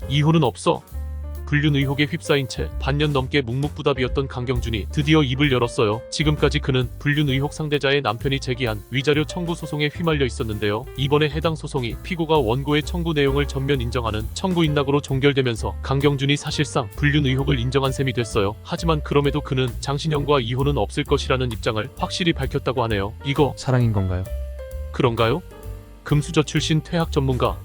이혼은 없어. 불륜 의혹에 휩싸인 채 반년 넘게 묵묵부답이었던 강경준이 드디어 입을 열었어요. 지금까지 그는 불륜 의혹 상대자의 남편이 제기한 위자료 청구 소송에 휘말려 있었는데요. 이번에 해당 소송이 피고가 원고의 청구 내용을 전면 인정하는 청구 인낙으로 종결되면서 강경준이 사실상 불륜 의혹을 인정한 셈이 됐어요. 하지만 그럼에도 그는 장신영과 이혼은 없을 것이라는 입장을 확실히 밝혔다고 하네요. 이거 사랑인 건가요? 그런가요? 금수저 출신 퇴학 전문가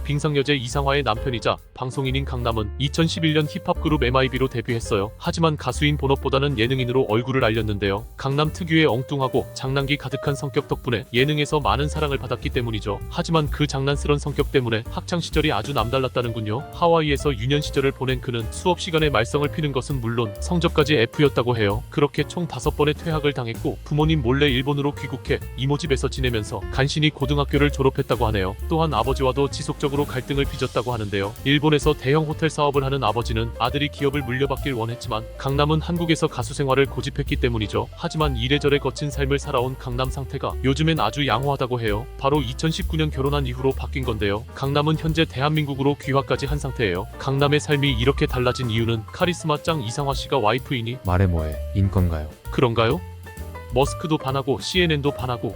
빙상여제 이상화의 남편이자 방송인인 강남은 2011년 힙합 그룹 MIB로 데뷔했어요. 하지만 가수인 본업보다는 예능인으로 얼굴을 알렸는데요. 강남 특유의 엉뚱하고 장난기 가득한 성격 덕분에 예능에서 많은 사랑을 받았기 때문이죠. 하지만 그 장난스런 성격 때문에 학창시절이 아주 남달랐다는군요. 하와이에서 유년 시절을 보낸 그는 수업 시간에 말썽을 피는 것은 물론 성적까지 F였다고 해요. 그렇게 총 5번의 퇴학을 당했고 부모님 몰래 일본으로 귀국해 이모 집에서 지내면서 간신히 고등학교를 졸업했다고 하네요. 또한 아버지와도 지속적으로 갈등을 빚었다고 하는데요. 일본에서 대형 호텔 사업을 하는 아버지는 아들이 기업을 물려받길 원했지만 강남은 한국에서 가수 생활을 고집했기 때문이죠. 하지만 이래저래 거친 삶을 살아온 강남 상태가 요즘엔 아주 양호하다고 해요. 바로 2019년 결혼한 이후로 바뀐 건데요. 강남은 현재 대한민국으로 귀화까지 한 상태예요. 강남의 삶이 이렇게 달라진 이유는 카리스마 짱 이상화 씨가 와이프이니 말해 뭐해 인 건가요? 그런가요? 머스크도 반하고 CNN도 반하고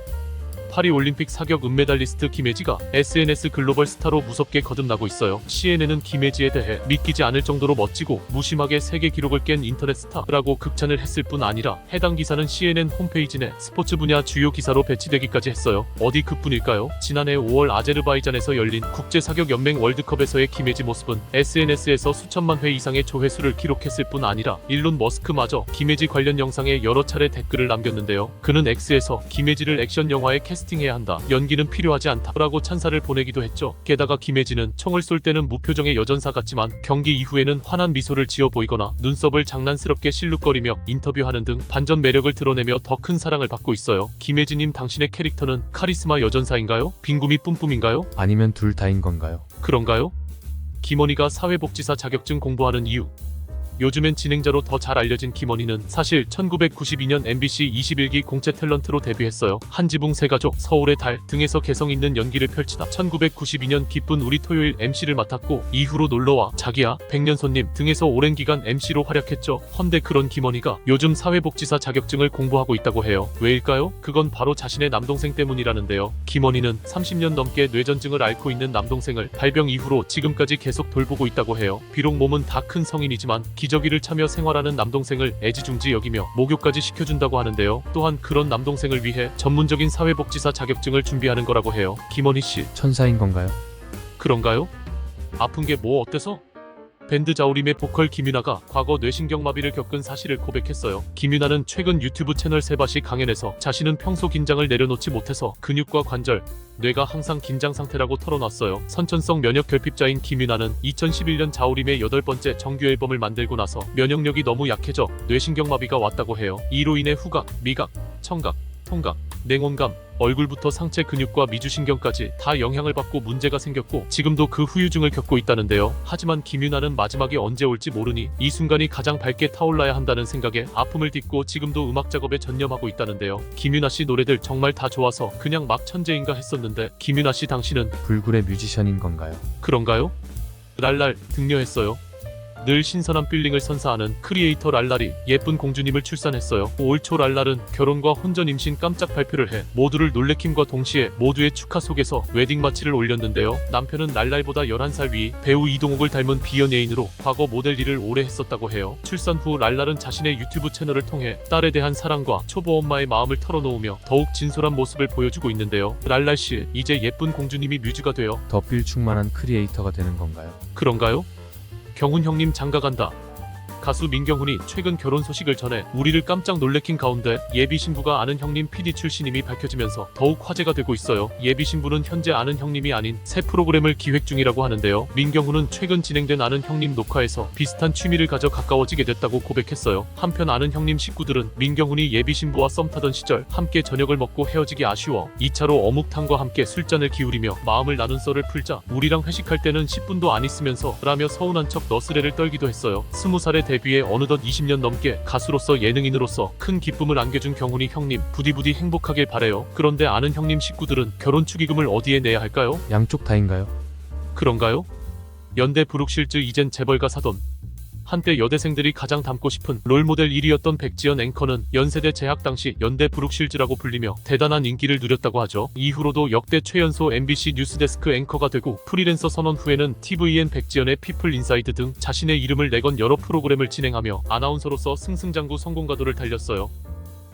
파리올림픽 사격 은메달리스트 김혜지가 SNS 글로벌 스타로 무섭게 거듭나고 있어요. CNN은 김혜지에 대해 믿기지 않을 정도로 멋지고 무심하게 세계 기록을 깬 인터넷 스타라고 극찬을 했을 뿐 아니라 해당 기사는 CNN 홈페이지 내 스포츠 분야 주요 기사로 배치되기까지 했어요. 어디 그뿐일까요? 지난해 5월 아제르바이잔에서 열린 국제사격연맹 월드컵에서의 김혜지 모습은 SNS에서 수천만 회 이상의 조회수를 기록했을 뿐 아니라 일론 머스크마저 김혜지 관련 영상에 여러 차례 댓글을 남겼는데요. 그는 X에서 김혜지를 액션 영화에 캐스팅해야 한다. 연기는 필요하지 않다. 라고 찬사를 보내기도 했죠. 게다가 김혜지는 총을 쏠 때는 무표정의 여전사 같지만 경기 이후에는 환한 미소를 지어 보이거나 눈썹을 장난스럽게 실룩거리며 인터뷰하는 등 반전 매력을 드러내며 더 큰 사랑을 받고 있어요. 김혜지님 당신의 캐릭터는 카리스마 여전사인가요? 빈구미 뿜뿜인가요? 아니면 둘 다인 건가요? 그런가요? 김원희가 사회복지사 자격증 공부하는 이유. 요즘엔 진행자로 더 잘 알려진 김원희는 사실 1992년 MBC 21기 공채 탤런트로 데뷔했어요. 한지붕 새가족, 서울의 달 등에서 개성 있는 연기를 펼치다 1992년 기쁜 우리 토요일 MC를 맡았고 이후로 놀러와 자기야, 백년 손님 등에서 오랜 기간 MC로 활약했죠. 헌데 그런 김원희가 요즘 사회복지사 자격증을 공부하고 있다고 해요. 왜일까요? 그건 바로 자신의 남동생 때문이라는데요. 김원희는 30년 넘게 뇌전증을 앓고 있는 남동생을 발병 이후로 지금까지 계속 돌보고 있다고 해요. 비록 몸은 다 큰 성인이지만 기저귀를 차며 생활하는 남동생을 애지중지 여기며 목욕까지 시켜준다고 하는데요. 또한 그런 남동생을 위해 전문적인 사회복지사 자격증을 준비하는 거라고 해요. 김원희 씨, 천사인 건가요? 그런가요? 아픈 게 뭐 어때서? 밴드 자우림의 보컬 김유나가 과거 뇌신경마비를 겪은 사실을 고백했어요. 김유나는 최근 유튜브 채널 세바시 강연에서 자신은 평소 긴장을 내려놓지 못해서 근육과 관절, 뇌가 항상 긴장 상태라고 털어놨어요. 선천성 면역 결핍자인 김유나는 2011년 자우림의 8번째 정규 앨범을 만들고 나서 면역력이 너무 약해져 뇌신경마비가 왔다고 해요. 이로 인해 후각, 미각, 청각, 통각, 냉온감, 얼굴부터 상체 근육과 미주신경까지 다 영향을 받고 문제가 생겼고 지금도 그 후유증을 겪고 있다는데요. 하지만 김유나는 마지막이 언제 올지 모르니 이 순간이 가장 밝게 타올라야 한다는 생각에 아픔을 딛고 지금도 음악 작업에 전념하고 있다는데요. 김유나 씨 노래들 정말 다 좋아서 그냥 막 천재인가 했었는데 김유나 씨 당신은 불굴의 뮤지션인 건가요? 그런가요? 랄랄 등려했어요. 늘 신선한 필링을 선사하는 크리에이터 랄랄이 예쁜 공주님을 출산했어요. 올 초 랄랄은 결혼과 혼전 임신 깜짝 발표를 해 모두를 놀래킴과 동시에 모두의 축하 속에서 웨딩 마치를 올렸는데요. 남편은 랄랄보다 11살 위 배우 이동욱을 닮은 비연예인으로 과거 모델 일을 오래 했었다고 해요. 출산 후 랄랄은 자신의 유튜브 채널을 통해 딸에 대한 사랑과 초보 엄마의 마음을 털어놓으며 더욱 진솔한 모습을 보여주고 있는데요. 랄랄씨, 이제 예쁜 공주님이 뮤즈가 되어 더 필 충만한 크리에이터가 되는 건가요? 그런가요? 경훈 형님 장가간다. 가수 민경훈이 최근 결혼 소식을 전해 우리를 깜짝 놀래킨 가운데 예비 신부가 아는 형님 PD 출신임이 밝혀지면서 더욱 화제가 되고 있어요. 예비 신부는 현재 아는 형님이 아닌 새 프로그램을 기획 중이라고 하는데요. 민경훈은 최근 진행된 아는 형님 녹화에서 비슷한 취미를 가져 가까워지게 됐다고 고백했어요. 한편 아는 형님 식구들은 민경훈이 예비 신부와 썸 타던 시절 함께 저녁을 먹고 헤어지기 아쉬워 2차로 어묵탕과 함께 술잔을 기울이며 마음을 나눈 썰을 풀자 우리랑 회식할 때는 10분도 안 있으면서 라며 서운한 척 너스레를 떨기도 했어요. 20살에 데뷔해 어느덧 20년 넘게 가수로서 예능인으로서 큰 기쁨을 안겨준 경훈이 형님 부디부디 행복하길 바래요. 그런데 아는 형님 식구들은 결혼 축의금을 어디에 내야 할까요? 양쪽 다인가요? 그런가요? 연대 브룩실즈 이젠 재벌가 사돈. 한때 여대생들이 가장 닮고 싶은 롤모델 1위였던 백지연 앵커는 연세대 재학 당시 연대 브룩실즈라고 불리며 대단한 인기를 누렸다고 하죠. 이후로도 역대 최연소 MBC 뉴스데스크 앵커가 되고 프리랜서 선언 후에는 TVN 백지연의 피플 인사이드 등 자신의 이름을 내건 여러 프로그램을 진행하며 아나운서로서 승승장구 성공가도를 달렸어요.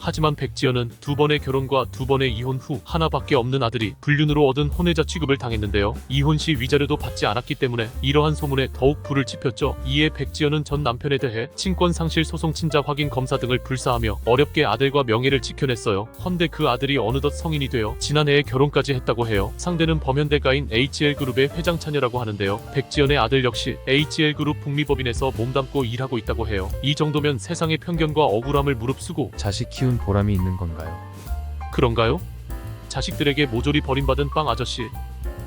하지만 백지연은 2번의 결혼과 2번의 이혼 후 하나밖에 없는 아들이 불륜으로 얻은 혼외자 취급을 당했는데요. 이혼 시 위자료도 받지 않았기 때문에 이러한 소문에 더욱 불을 지폈죠. 이에 백지연은 전 남편에 대해 친권 상실 소송 친자 확인 검사 등을 불사하며 어렵게 아들과 명예를 지켜냈어요. 헌데 그 아들이 어느덧 성인이 되어 지난해에 결혼까지 했다고 해요. 상대는 범현대가인 HL그룹의 회장 차녀라고 하는데요. 백지연의 아들 역시 HL그룹 북미법인에서 몸담고 일하고 있다고 해요. 이 정도면 세상의 편견과 억울함을 무릅쓰고 자식 키운 보람이 있는 건가요? 그런가요? 자식들에게 모조리 버림받은 빵 아저씨.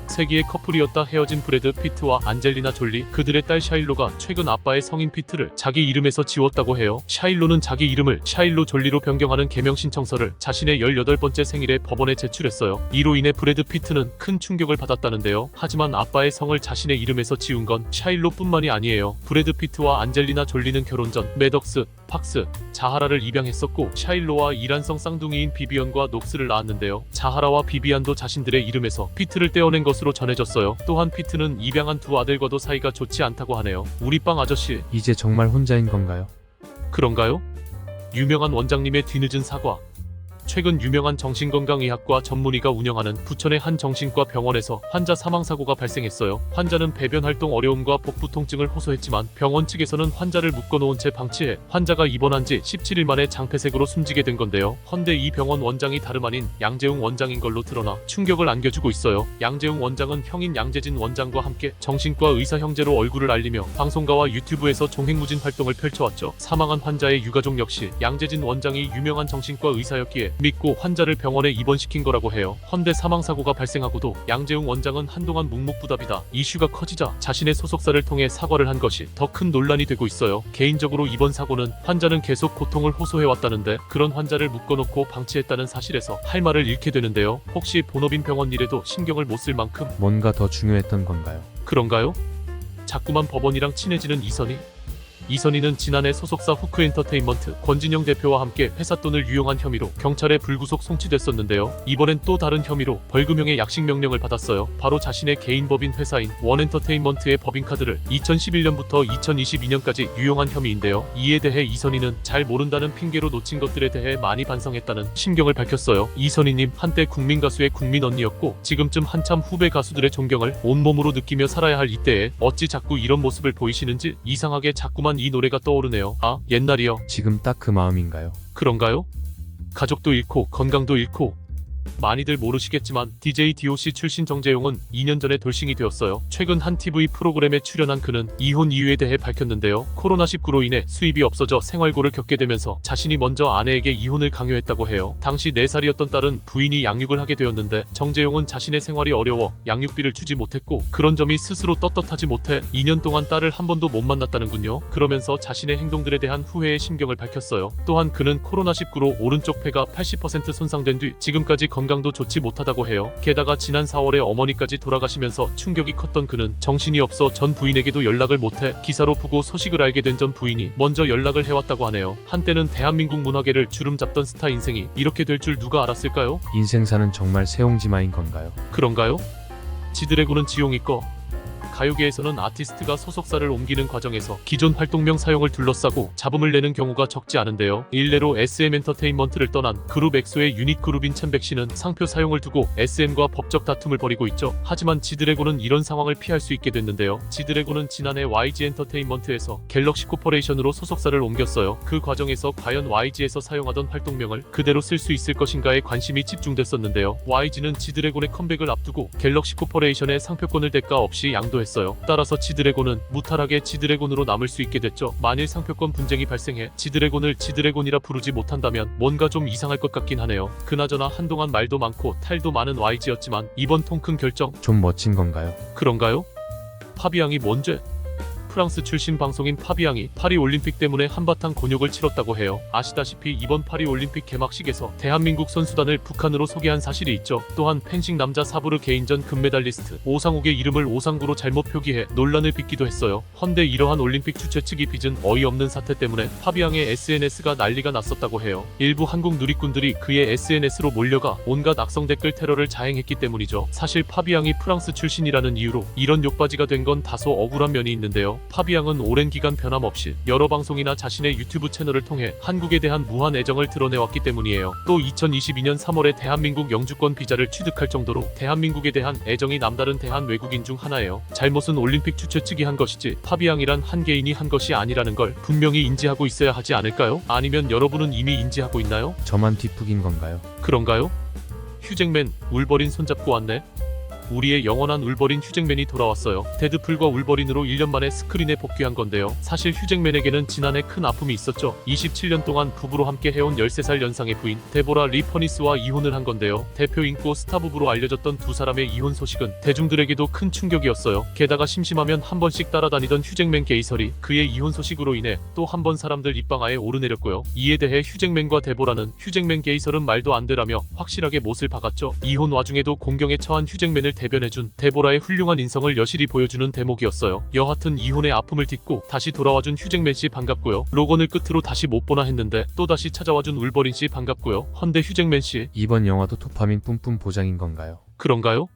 세기의 커플이었다 헤어진 브래드 피트와 안젤리나 졸리, 그들의 딸 샤일로가 최근 아빠의 성인 피트를 자기 이름에서 지웠다고 해요. 샤일로는 자기 이름을 샤일로 졸리로 변경하는 개명 신청서를 자신의 18번째 생일에 법원에 제출했어요. 이로 인해 브래드 피트는 큰 충격을 받았다는데요. 하지만 아빠의 성을 자신의 이름에서 지운 건 샤일로뿐만이 아니에요. 브래드 피트와 안젤리나 졸리는 결혼 전 매덕스, 팍스, 자하라를 입양했었고 샤일로와 이란성 쌍둥이인 비비언과 녹스를 낳았는데요. 자하라와 비비안도 자신들의 이름에서 피트를 떼어낸 것으로 전해졌어요. 또한 피트는 입양한 두 아들과도 사이가 좋지 않다고 하네요. 우리 빵 아저씨. 이제 정말 혼자인 건가요? 그런가요? 유명한 원장님의 뒤늦은 사과. 최근 유명한 정신건강의학과 전문의가 운영하는 부천의 한 정신과 병원에서 환자 사망사고가 발생했어요. 환자는 배변 활동 어려움과 복부 통증을 호소했지만 병원 측에서는 환자를 묶어놓은 채 방치해 환자가 입원한 지 17일 만에 장폐색으로 숨지게 된 건데요. 헌데 이 병원 원장이 다름 아닌 양재웅 원장인 걸로 드러나 충격을 안겨주고 있어요. 양재웅 원장은 형인 양재진 원장과 함께 정신과 의사 형제로 얼굴을 알리며 방송가와 유튜브에서 종횡무진 활동을 펼쳐왔죠. 사망한 환자의 유가족 역시 양재진 원장이 유명한 정신과 의사였기에 믿고 환자를 병원에 입원시킨 거라고 해요. 헌데 사망사고가 발생하고도 양재웅 원장은 한동안 묵묵부답이다 이슈가 커지자 자신의 소속사를 통해 사과를 한 것이 더 큰 논란이 되고 있어요. 개인적으로 이번 사고는 환자는 계속 고통을 호소해왔다는데 그런 환자를 묶어놓고 방치했다는 사실에서 할 말을 잃게 되는데요. 혹시 본업인 병원 일에도 신경을 못 쓸 만큼 뭔가 더 중요했던 건가요? 그런가요? 자꾸만 법원이랑 친해지는 이선희? 이선희는 지난해 소속사 후크엔터테인먼트 권진영 대표와 함께 회사 돈을 유용한 혐의로 경찰에 불구속 송치됐었는데요. 이번엔 또 다른 혐의로 벌금형의 약식 명령을 받았어요. 바로 자신의 개인 법인 회사인 원엔터테인먼트의 법인카드를 2011년부터 2022년까지 유용한 혐의인데요. 이에 대해 이선희는 잘 모른다는 핑계로 놓친 것들에 대해 많이 반성했다는 심경을 밝혔어요. 이선희님, 한때 국민 가수의 국민 언니였고 지금쯤 한참 후배 가수들의 존경을 온몸으로 느끼며 살아야 할 이때에 어찌 자꾸 이런 모습을 보이시는지 이상하게 자꾸만 이 노래가 떠오르네요. 아, 옛날이요. 지금 딱 그 마음인가요? 그런가요? 가족도 잃고 건강도 잃고. 많이들 모르시겠지만 DJ DOC 출신 정재용은 2년 전에 돌싱이 되었어요. 최근 한 TV 프로그램에 출연한 그는 이혼 이유에 대해 밝혔는데요. 코로나19로 인해 수입이 없어져 생활고를 겪게 되면서 자신이 먼저 아내에게 이혼을 강요했다고 해요. 당시 4살이었던 딸은 부인이 양육을 하게 되었는데 정재용은 자신의 생활이 어려워 양육비를 주지 못했고 그런 점이 스스로 떳떳하지 못해 2년 동안 딸을 한 번도 못 만났다는군요. 그러면서 자신의 행동들에 대한 후회의 심경을 밝혔어요. 또한 그는 코로나19로 오른쪽 폐가 80% 손상된 뒤 지금까지 건강도 좋지 못하다고 해요. 게다가 지난 4월에 어머니까지 돌아가시면서 충격이 컸던 그는 정신이 없어 전 부인에게도 연락을 못해 기사로 보고 소식을 알게 된 전 부인이 먼저 연락을 해왔다고 하네요. 한때는 대한민국 문화계를 주름잡던 스타 인생이 이렇게 될 줄 누가 알았을까요? 인생사는 정말 새옹지마인 건가요? 그런가요? 지드래곤은 지용이 꺼. 가요계에서는 아티스트가 소속사를 옮기는 과정에서 기존 활동명 사용을 둘러싸고 잡음을 내는 경우가 적지 않은데요. 일례로 SM엔터테인먼트를 떠난 그룹 엑소의 유닛 그룹인 챔백씨는 상표 사용을 두고 SM과 법적 다툼을 벌이고 있죠. 하지만 지드래곤은 이런 상황을 피할 수 있게 됐는데요. 지드래곤은 지난해 YG엔터테인먼트에서 갤럭시 코퍼레이션으로 소속사를 옮겼어요. 그 과정에서 과연 YG에서 사용하던 활동명을 그대로 쓸 수 있을 것인가에 관심이 집중됐었는데요. YG는 지드래곤의 컴백을 앞두고 갤럭시 코퍼레이션의 상표권을 대가 없이 양도했어요. 따라서 지드래곤은 무탈하게 지드래곤으로 남을 수 있게 됐죠. 만일 상표권 분쟁이 발생해 지드래곤을 지드래곤이라 부르지 못한다면 뭔가 좀 이상할 것 같긴 하네요. 그나저나 한동안 말도 많고 탈도 많은 YG였지만 이번 통 큰 결정 좀 멋진 건가요? 그런가요? 파비앙이 뭔 죄? 프랑스 출신 방송인 파비앙이 파리 올림픽 때문에 한바탕 곤욕을 치렀다고 해요. 아시다시피 이번 파리 올림픽 개막식에서 대한민국 선수단을 북한으로 소개한 사실이 있죠. 또한 펜싱 남자 사브르 개인전 금메달리스트 오상욱의 이름을 오상구로 잘못 표기해 논란을 빚기도 했어요. 헌데 이러한 올림픽 주최 측이 빚은 어이없는 사태 때문에 파비앙의 SNS가 난리가 났었다고 해요. 일부 한국 누리꾼들이 그의 SNS로 몰려가 온갖 악성 댓글 테러를 자행했기 때문이죠. 사실 파비앙이 프랑스 출신이라는 이유로 이런 욕바지가 된 건 다소 억울한 면이 있는데요. 파비앙은 오랜 기간 변함없이 여러 방송이나 자신의 유튜브 채널을 통해 한국에 대한 무한 애정을 드러내왔기 때문이에요. 또 2022년 3월에 대한민국 영주권 비자를 취득할 정도로 대한민국에 대한 애정이 남다른 대한 외국인 중 하나예요. 잘못은 올림픽 주최 측이 한 것이지 파비앙이란 한 개인이 한 것이 아니라는 걸 분명히 인지하고 있어야 하지 않을까요? 아니면 여러분은 이미 인지하고 있나요? 저만 뒷북인 건가요? 그런가요? 휴잭맨, 울버린 손잡고 왔네. 우리의 영원한 울버린 휴잭맨이 돌아왔어요. 데드풀과 울버린으로 1년 만에 스크린에 복귀한 건데요. 사실 휴잭맨에게는 지난해 큰 아픔이 있었죠. 27년 동안 부부로 함께 해온 13살 연상의 부인 데보라 리 퍼니스와 이혼을 한 건데요. 대표 인고 스타 부부로 알려졌던 두 사람의 이혼 소식은 대중들에게도 큰 충격이었어요. 게다가 심심하면 한 번씩 따라다니던 휴잭맨 게이설이 그의 이혼 소식으로 인해 또 한 번 사람들 입방아에 오르내렸고요. 이에 대해 휴잭맨과 데보라는 휴잭맨 게이설은 말도 안 되라며 확실하게 못을 박았죠. 이혼 와중에도 공경에 처한 휴잭맨을 대변해준 데보라의 훌륭한 인성을 여실히 보여주는 대목이었어요. 여하튼 이혼의 아픔을 딛고 다시 돌아와준 휴잭맨 씨 반갑고요. 로건을 끝으로 다시 못 보나 했는데 또 다시 찾아와준 울버린 씨 반갑고요. 헌데 휴잭맨 씨 이번 영화도 도파민 뿜뿜 보장인 건가요? 그런가요?